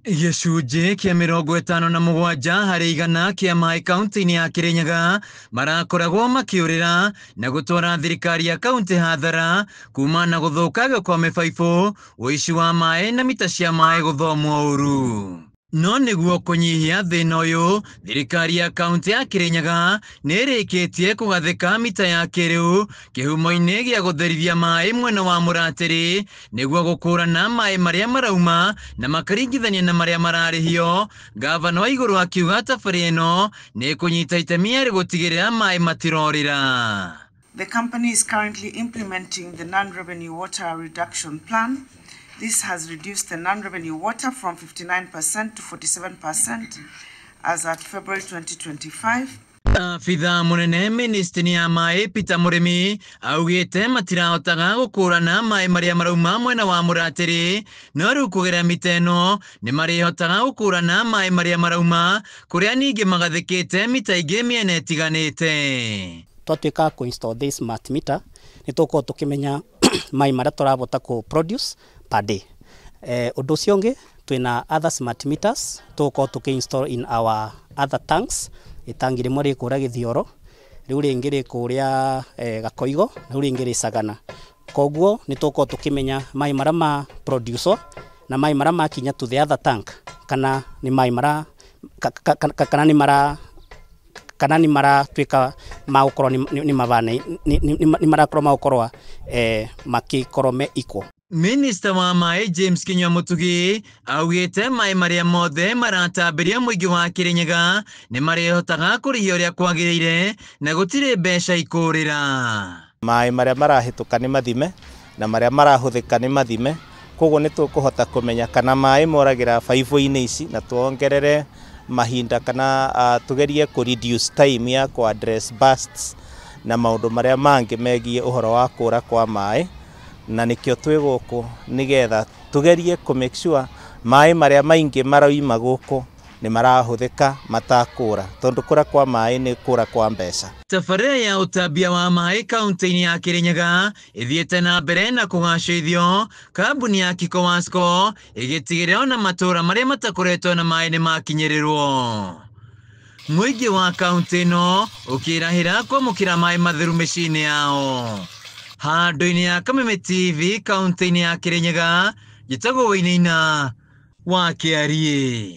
Gĩcunjĩ kĩa 57 harĩ igana kĩa maĩ kaunti-inĩ ya Kirinyaga marakoragwo makĩũrĩra na gũtwara thirikari ya kaunti hathara kuma na gũthũkangio kwa mĩbaibũ, ũici wa maĩ na mita cia maĩ gũthomwo ũru. No nĩguo kũnyihia thĩna ũyũ, thirikari ya kaunti ya Kirinyaga nĩ ĩrĩkĩtie kũgathĩka mita ya kĩrĩu kĩhumo-inĩ gĩa gũtherithia maĩ mwena wa Mũratĩri nĩguo gũkũrana maĩ marĩa marauma na makaringithania na marĩa mararĩhio. Gavana wa igũrũ akiuga tabarĩra ĩno nĩ ĩkũnyita itemi harĩ gũtigĩrĩra maĩ matirorĩra. The company is currently implementing the non-revenue water reduction plan. This has reduced the non-revenue water from 59% to 47% as at February 2025. Afitha munene ministry ya maĩ Peter Mũrĩmi augĩte matirahotaga gũkũrana maĩ marĩa marauma mwena wa Mũratĩri, no rĩu kũgerera mita ĩno nĩ marĩhotaga gũkũrana maĩ marĩa marauma, kũrĩa ningĩ magathĩkĩte mita ingĩ mĩena ĩtiganĩte. Twatuĩka kũ install this smart meter nĩ tũkorwo tũkĩmenya maĩ marĩa tũrahota kũ produce per day. Ũndũ ũcio ũngĩ twĩna other smart meters tũkorwo tũkĩ-install in our other tanks. Itangi rimwe rĩkũrĩa Gĩthioro, rĩu rĩngĩ rĩkũrĩa Gakoigo, rĩu rĩngĩ rĩ Sagana. Koguo nĩ tũkorwo tũkĩmenya maĩ marĩa ma produce na maĩ marĩa makinya to the other tank kana nĩ maĩ marĩa kana nĩ maratuĩka ma gũkorwo nĩ mabana nĩ marakorwo ma gũkorwo makĩkorwo me equal. Minister wa maĩ James Kinyua Mũtugi augĩte maĩ marĩa mothe maratambĩrio mũingĩ wa Kirinyaga nĩ marĩhotaga kũrĩhio ũrĩa kwagĩrĩire na gũtirĩ mbeca ikũrĩra. Maĩ marĩa marahĩtũka nĩ mathime na marĩa marahũthĩka nĩ mathime, koguo nĩ tũkũhota kũmenya kana maĩ moragĩra baibũ-inĩ ici na tuongerere mahinda kana tugerie kũ reduce time ya kũ address bursts na maũndũ marĩa mangĩ megiĩ ũhoro wa kũra kwa maĩ, na nĩkĩo twĩ gũkũ nĩgetha tugerie kũ make sure maĩ marĩa maingĩ marauma gũkũ nĩ marahũthĩka matakũra, tondũ kũra kwa maĩ nĩ kũra kwa mbeca. Tabarĩra ya ũtambia wa maĩ kaunti-inĩ ya Kirinyaga ĩthiĩte na mbere na kũgacĩrithio, kambuni ya Kikowasco ĩgĩtigĩrĩra ona matũũra marĩa matakoretwo na maĩ nĩ makinyĩrĩrwo. Mũingĩ wa kaunti ĩno ũkĩrahĩra kwamũkĩra maĩ matheru mĩciĩ-inĩ yao. Handũ-inĩ ya Kameme TV kaunti-inĩ ya Kirinyaga, njĩtagwo Wainaina wa Kĩariĩ.